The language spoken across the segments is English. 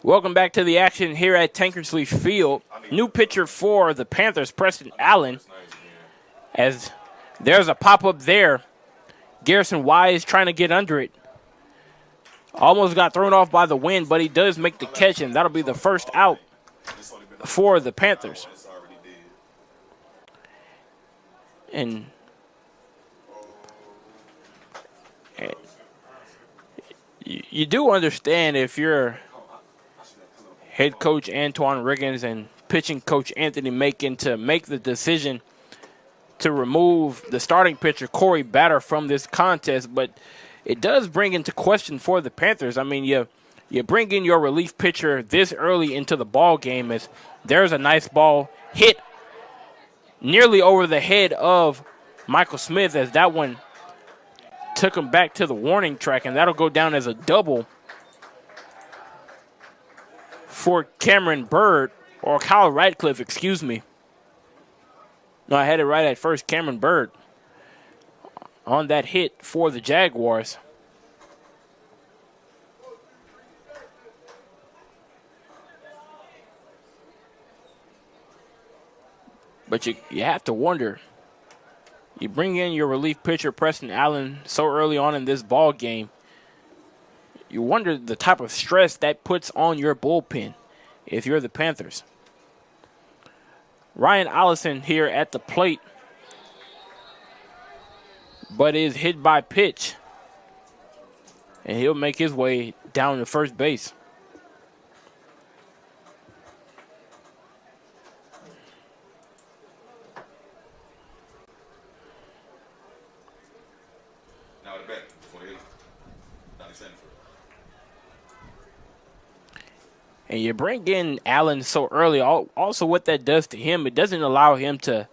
Welcome back to the action here at Tankersley Field. New pitcher for the Panthers, Preston Allen. As there's a pop-up there. Garrison Wise trying to get under it. Almost got thrown off by the wind, but he does make the catch, and that'll be the first out for the Panthers. And you do understand if you're head coach Antoine Riggins and pitching coach Anthony Macon to make the decision to remove the starting pitcher Corey Batter from this contest, but it does bring into question for the Panthers. I mean, you bring in your relief pitcher this early into the ball game as there's a nice ball hit nearly over the head of Michael Smith as that one took him back to the warning track, and that'll go down as a double for Cameron Bird, or Kyle Radcliffe, excuse me. No, I had it right at first. Cameron Bird on that hit for the Jaguars. But you have to wonder. You bring in your relief pitcher, Preston Allen, so early on in this ball game. You wonder the type of stress that puts on your bullpen if you're the Panthers. Ryan Allison here at the plate, but is hit by pitch. And he'll make his way down to first base. And you bring in Allen so early. Also, what that does to him, it doesn't allow him to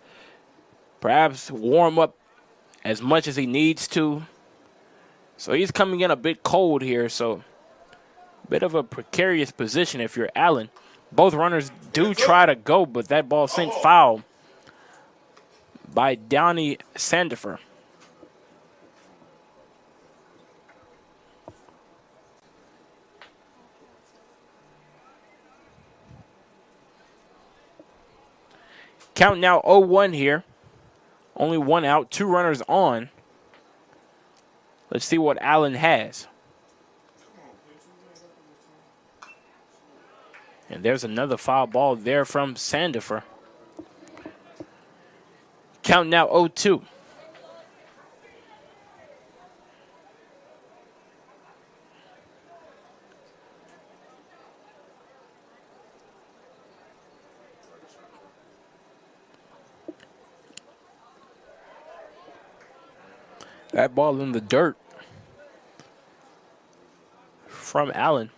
perhaps warm up as much as he needs to. So he's coming in a bit cold here. So a bit of a precarious position if you're Allen. Both runners do try to go, but that ball sent foul by Donnie Sandifer. Count now 0-1 here. Only one out, two runners on. Let's see what Allen has. And there's another foul ball there from Sandifer. Count now 0-2. That ball in the dirt from Allen.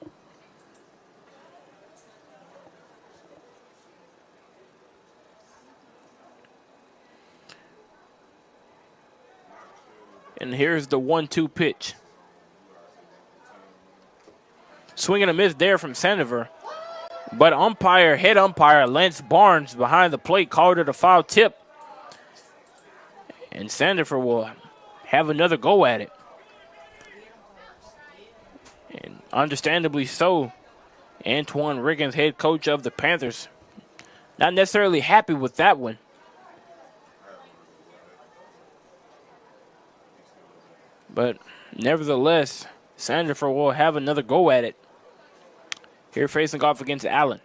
And here's the 1-2 pitch. Swing and a miss there from Sandifer. But head umpire Lance Barnes behind the plate called it a foul tip. And Sandifer will have another go at it. And understandably so, Antoine Riggins, head coach of the Panthers, not necessarily happy with that one. But nevertheless, Sandifer will have another go at it. Here facing off against Allen.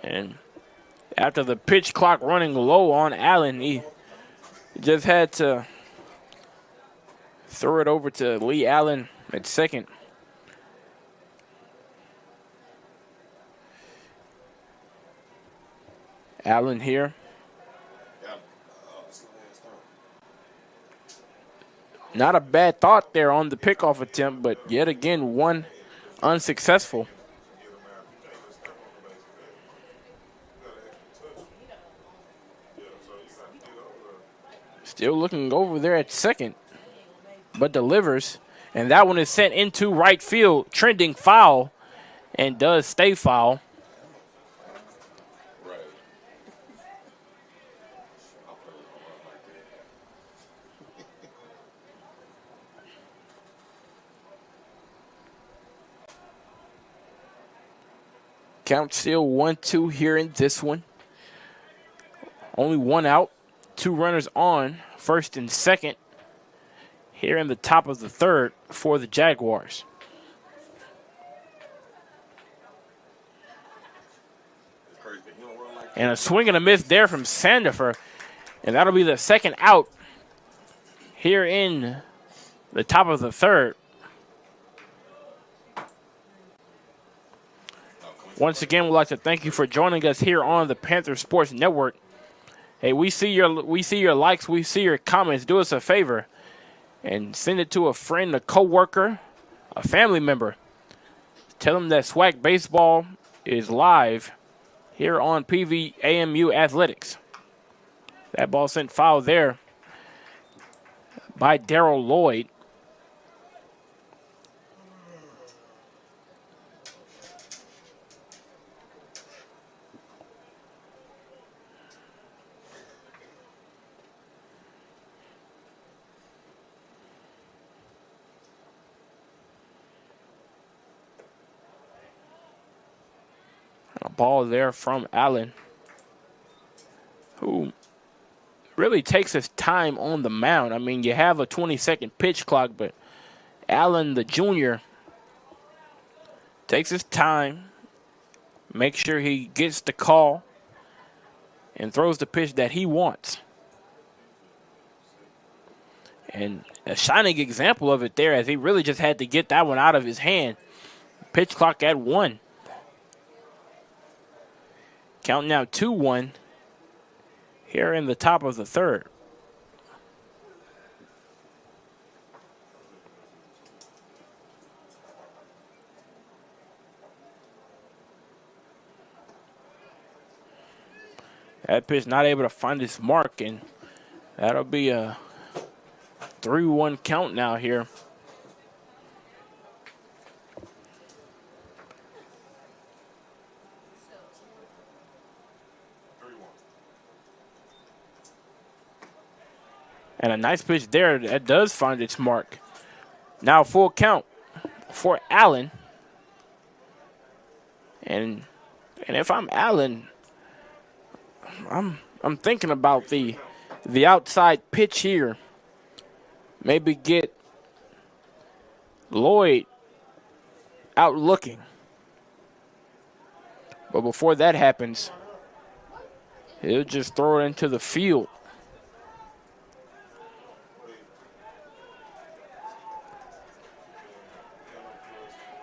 And after the pitch clock running low on Allen, he just had to throw it over to Lee Allen at second. Allen here. Not a bad thought there on the pickoff attempt, but yet again, one unsuccessful. Still looking over there at second, but delivers. And that one is sent into right field, trending foul and does stay foul. Count still 1-2 here in this one. Only one out, 2 runners on, first and second here in the top of the third for the Jaguars. And a swing and a miss there from Sandifer, and that'll be the second out here in the top of the third. Once again, we'd like to thank you for joining us here on the Panther Sports Network. Hey, we see your likes, we see your comments. Do us a favor and send it to a friend, a coworker, a family member. Tell them that Swag Baseball is live here on PVAMU Athletics. That ball sent foul there by Darrell Lloyd. A ball there from Allen, who really takes his time on the mound. I mean, you have a 20-second pitch clock, but Allen, the junior, takes his time, makes sure he gets the call, and throws the pitch that he wants. And a shining example of it there, as he really just had to get that one out of his hand. Pitch clock at 1. Count now 2-1 here in the top of the third. That pitch not able to find its mark, and that'll be a 3-1 count now here. And a nice pitch there that does find its mark. Now full count for Allen. And if I'm Allen, I'm thinking about the outside pitch here. Maybe get Lloyd out looking. But before that happens, he'll just throw it into the field.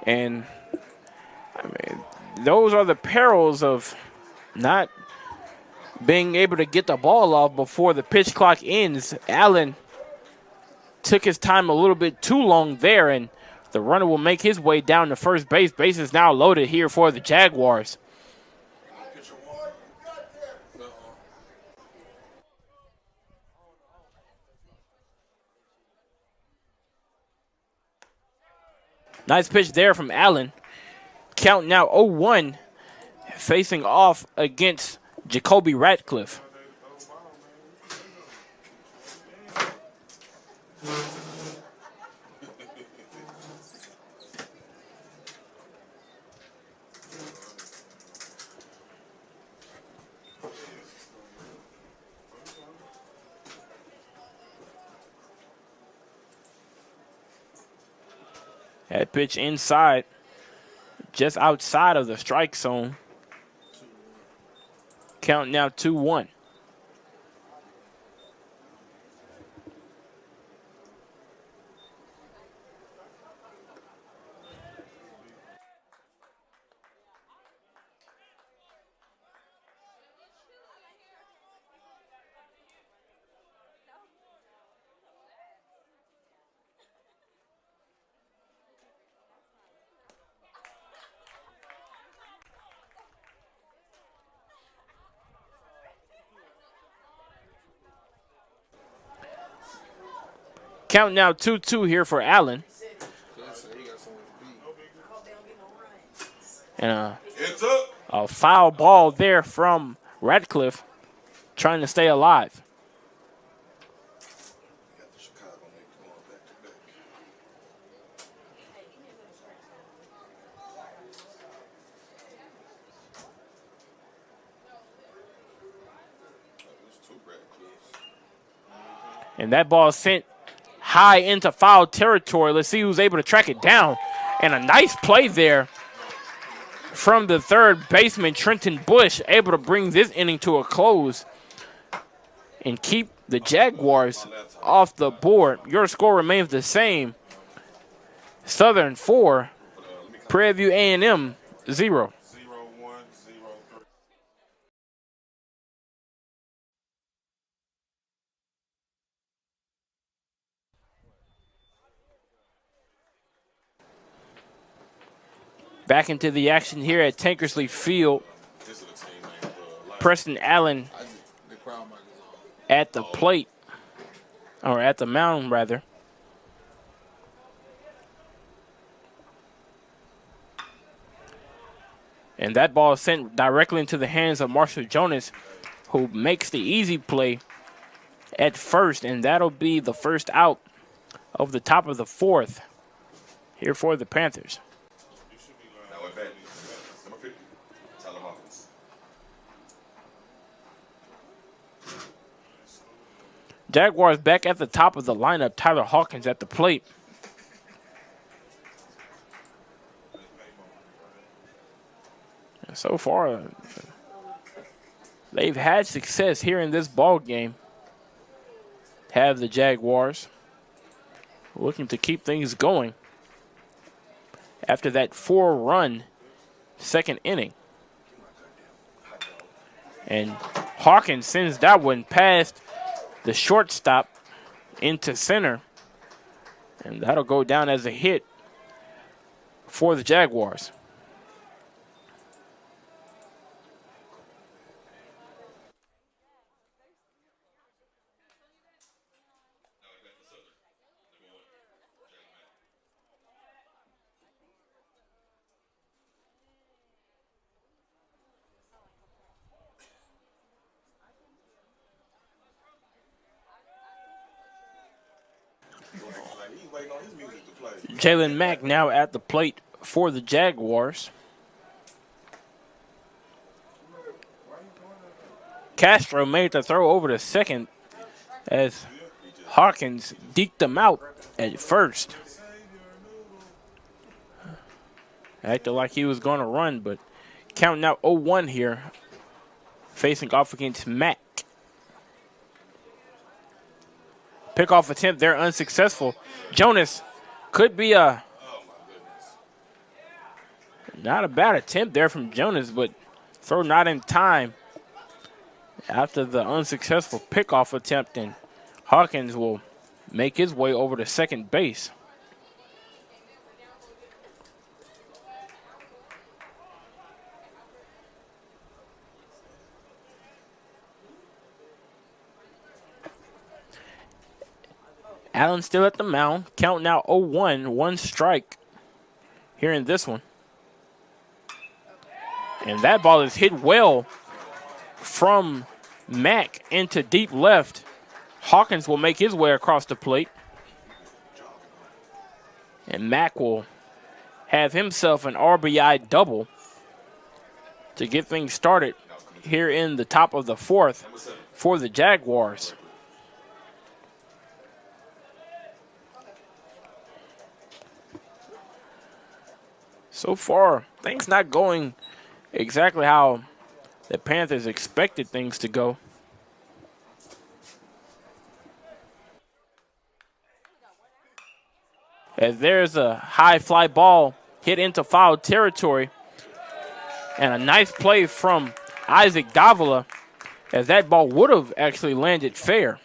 And, I mean, those are the perils of not being able to get the ball off before the pitch clock ends. Allen took his time a little bit too long there, and the runner will make his way down to first base. Base is now loaded here for the Jaguars. Nice pitch there from Allen. Count now 0-1, facing off against Jacoby Ratcliffe. That pitch inside, just outside of the strike zone. Count now 2-1. Count now 2-2 here for Allen. And a foul ball there from Radcliffe trying to stay alive. And that ball is sent high into foul territory. Let's see who's able to track it down. And a nice play there from the third baseman, Trenton Bush, able to bring this inning to a close and keep the Jaguars off the board. Your score remains the same. Southern 4, Prairie View A&M 0. Back into the action here at Tankersley Field. Preston Allen at the plate, or at the mound rather. And that ball is sent directly into the hands of Marshall Jonas, who makes the easy play at first, and that'll be the first out of the top of the fourth here for the Panthers. Jaguars back at the top of the lineup. Tyler Hawkins at the plate. And so far, they've had success here in this ball game. Have the Jaguars looking to keep things going after that 4-run second inning. And Hawkins sends that one past the shortstop into center, and that'll go down as a hit for the Jaguars. Jalen Mack now at the plate for the Jaguars. Castro made the throw over to second as Hawkins deked him out at first. Acted like he was going to run, but counting out 0-1 here, facing off against Mack. Pickoff attempt there unsuccessful. Jonas could be not a bad attempt there from Jonas, but throw not in time after the unsuccessful pickoff attempt, and Hawkins will make his way over to second base. Allen still at the mound, counting out 0-1, one strike here in this one. And that ball is hit well from Mack into deep left. Hawkins will make his way across the plate. And Mack will have himself an RBI double to get things started here in the top of the fourth for the Jaguars. So far, things not going exactly how the Panthers expected things to go. As there's a high fly ball hit into foul territory. And a nice play from Isaac Davila, as that ball would have actually landed fair.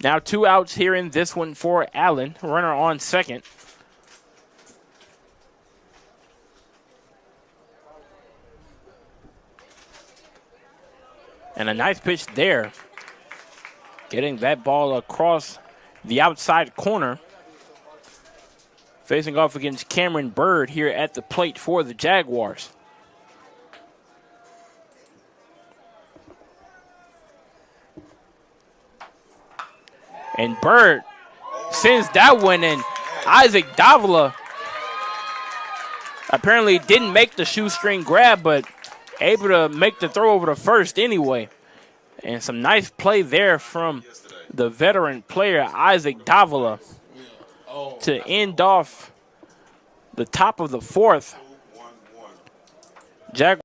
Now 2 outs here in this one for Allen. Runner on second. And a nice pitch there. Getting that ball across the outside corner. Facing off against Cameron Bird here at the plate for the Jaguars. And Bird sends that one in. Isaac Davila apparently didn't make the shoestring grab, but able to make the throw over to first anyway. And some nice play there from the veteran player, Isaac Davila, to end off the top of the fourth. Jaguars.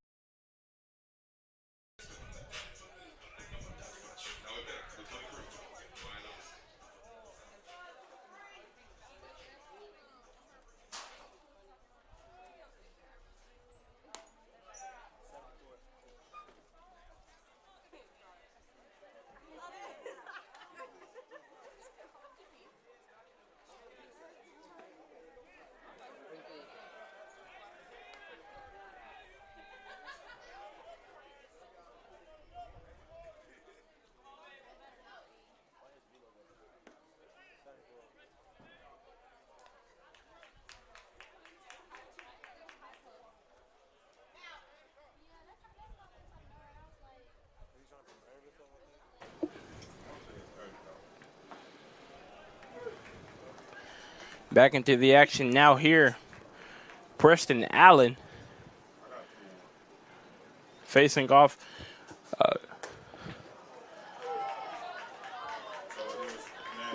Back into the action now here. Preston Allen facing off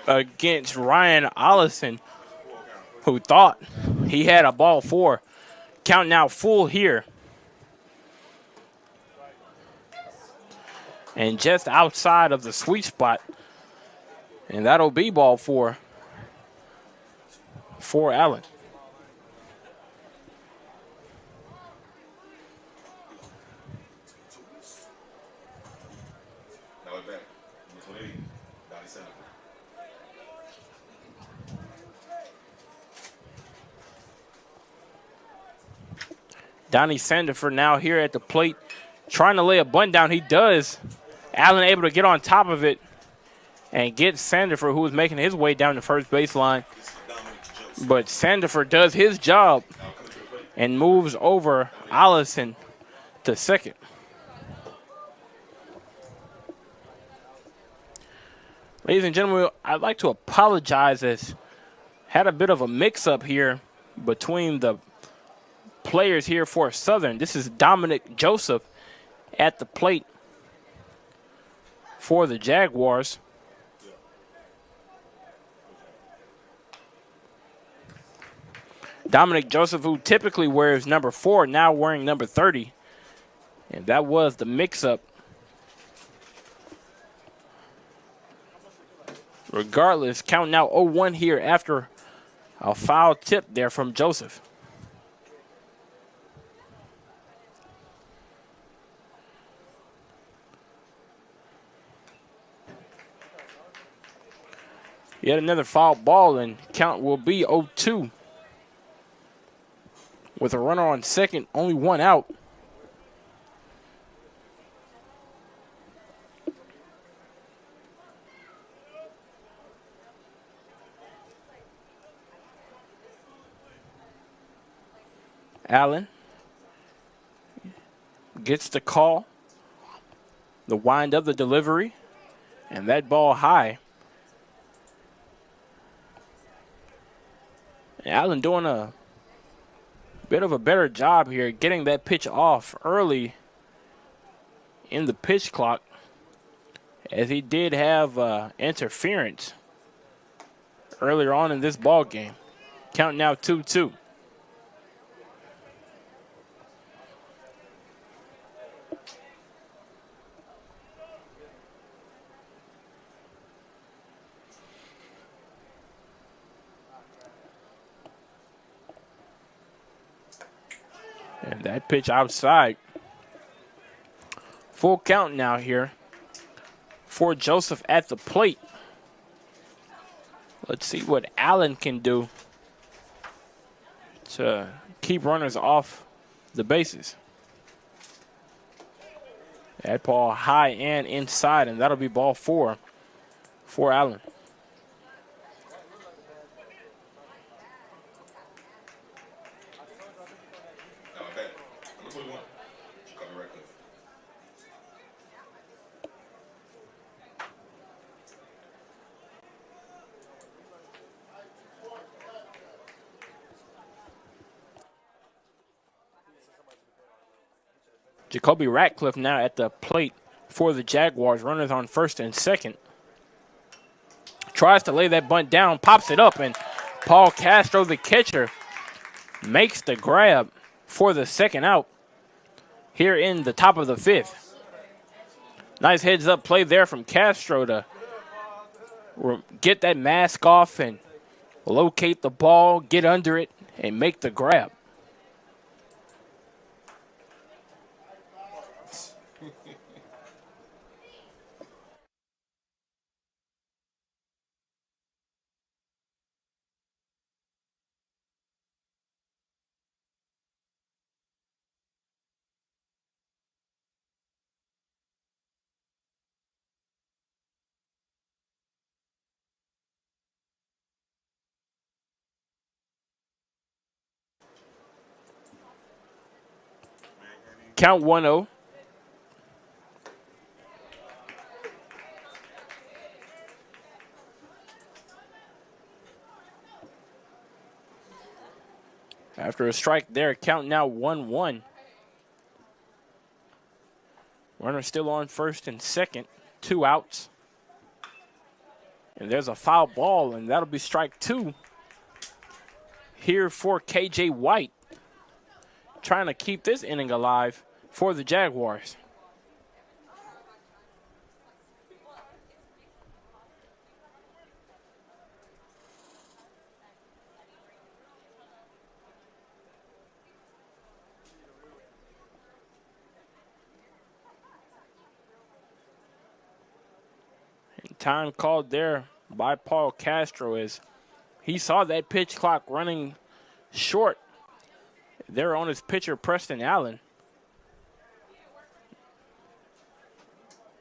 against Ryan Ollison, who thought he had a ball 4. Count now full here. And just outside of the sweet spot. And that'll be ball 4 for Allen. Donnie Sandiford now here at the plate, trying to lay a bunt down. He does. Allen able to get on top of it and get Sandiford, who was making his way down the first baseline. But Sandiford does his job and moves over Allison to second. Ladies and gentlemen, I'd like to apologize as had a bit of a mix-up here between the players here for Southern. This is Dominic Joseph at the plate for the Jaguars. Dominic Joseph, who typically wears number 4, now wearing number 30. And that was the mix-up. Regardless, count now 0-1 here after a foul tip there from Joseph. Yet another foul ball, and count will be 0-2. With a runner on second, only 1 out. Allen gets the call, the wind of the delivery, and that ball high. Allen doing a bit of a better job here getting that pitch off early in the pitch clock, as he did have interference earlier on in this ball game. Count now 2-2. And that pitch outside. Full count now here for Joseph at the plate. Let's see what Allen can do to keep runners off the bases. That ball high and inside, and that'll be ball 4 for Allen. Jacoby Ratcliffe now at the plate for the Jaguars. Runners on first and second. Tries to lay that bunt down, pops it up, and Paul Castro, the catcher, makes the grab for the second out here in the top of the 5th. Nice heads-up play there from Castro to get that mask off and locate the ball, get under it, and make the grab. Count 1-0. After a strike there, count now 1-1. Runner still on first and second, 2 outs. And there's a foul ball, and that'll be strike 2 here for KJ White, trying to keep this inning alive for the Jaguars. And time called there by Paul Castro as he saw that pitch clock running short there on his pitcher, Preston Allen,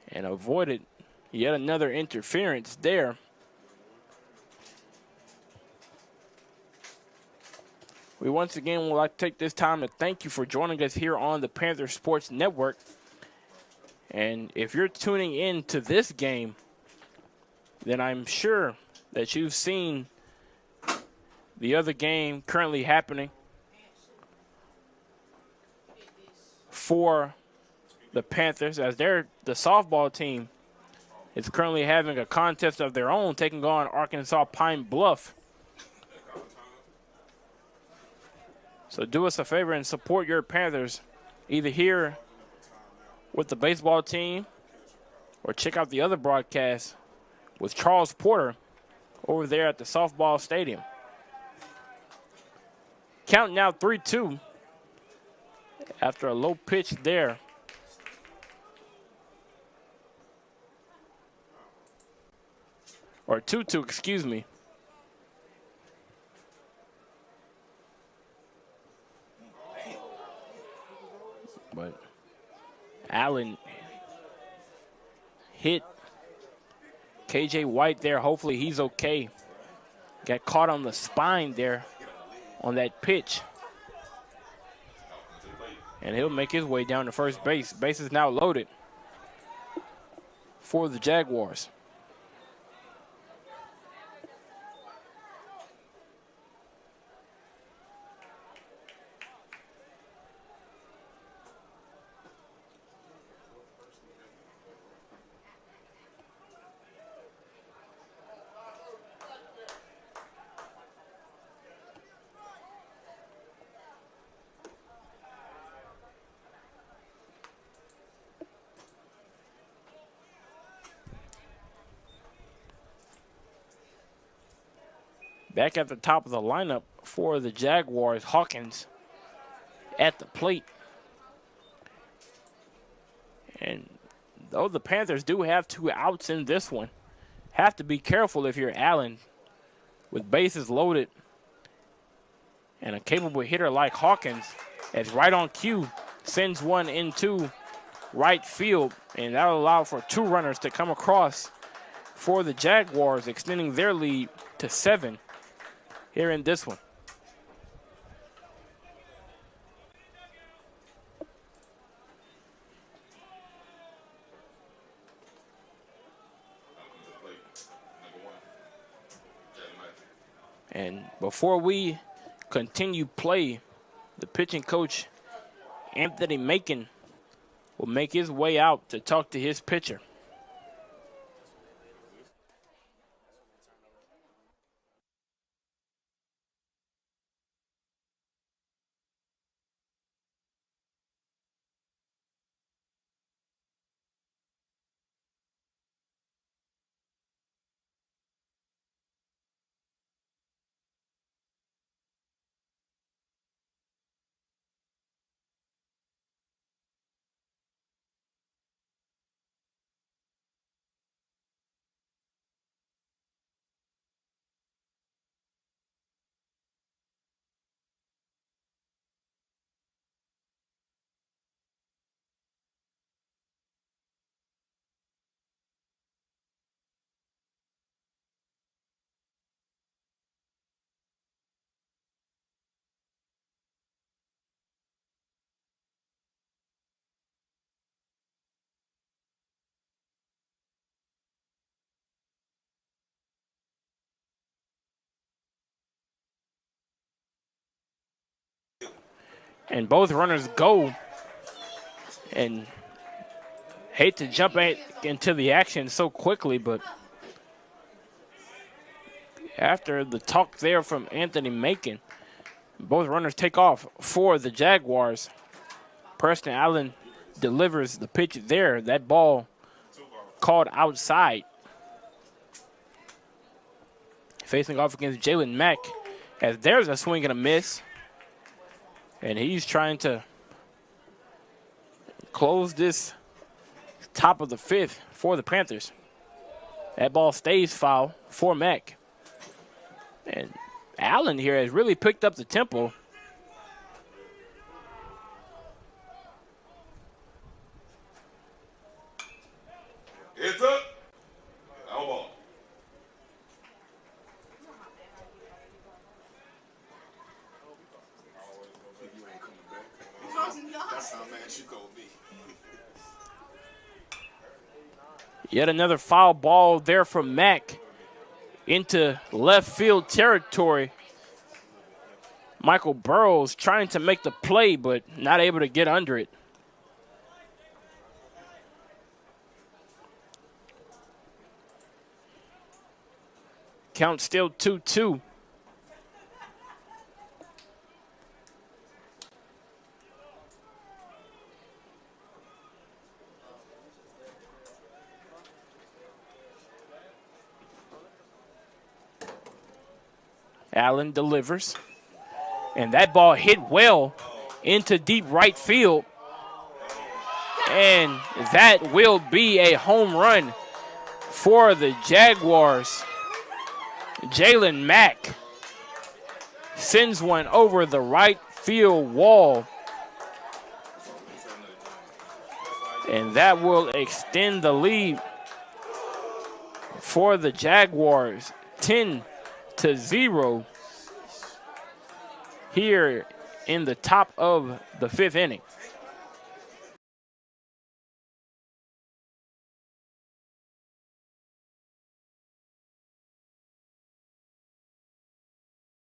and avoided yet another interference there. We once again would like to take this time to thank you for joining us here on the Panther Sports Network. And if you're tuning in to this game, then I'm sure that you've seen the other game currently happening for the Panthers, as the softball team is currently having a contest of their own, taking on Arkansas Pine Bluff. So do us a favor and support your Panthers, either here with the baseball team or check out the other broadcast with Charles Porter over there at the softball stadium. Count now 3-2 after a low pitch there. Or 2-2, excuse me. But Allen hit KJ White there. Hopefully he's okay. Got caught on the spine there on that pitch. And he'll make his way down to first base. Base is now loaded for the Jaguars. Back at the top of the lineup for the Jaguars, Hawkins at the plate. And though the Panthers do have 2 outs in this one, have to be careful if you're Allen with bases loaded and a capable hitter like Hawkins, as right on cue, sends one into right field, and that'll allow for 2 runners to come across for the Jaguars, extending their lead to 7 here in this one. And before we continue play, the pitching coach, Anthony Macon, will make his way out to talk to his pitcher. And both runners go, and hate to jump into the action so quickly, but after the talk there from Anthony Macon, both runners take off for the Jaguars. Preston Allen delivers the pitch there. That ball called outside. Facing off against Jalen Mack, as there's a swing and a miss. And he's trying to close this top of the 5th for the Panthers. That ball stays foul for Mack. And Allen here has really picked up the tempo. It's up. Out ball. That's how man should go be. Yet another foul ball there from Mack into left field territory. Michael Burrows trying to make the play, but not able to get under it. Count still 2-2. Allen delivers. And that ball hit well into deep right field. And that will be a home run for the Jaguars. Jalen Mack sends one over the right field wall. And that will extend the lead for the Jaguars, 10-0 here in the top of the 5th inning.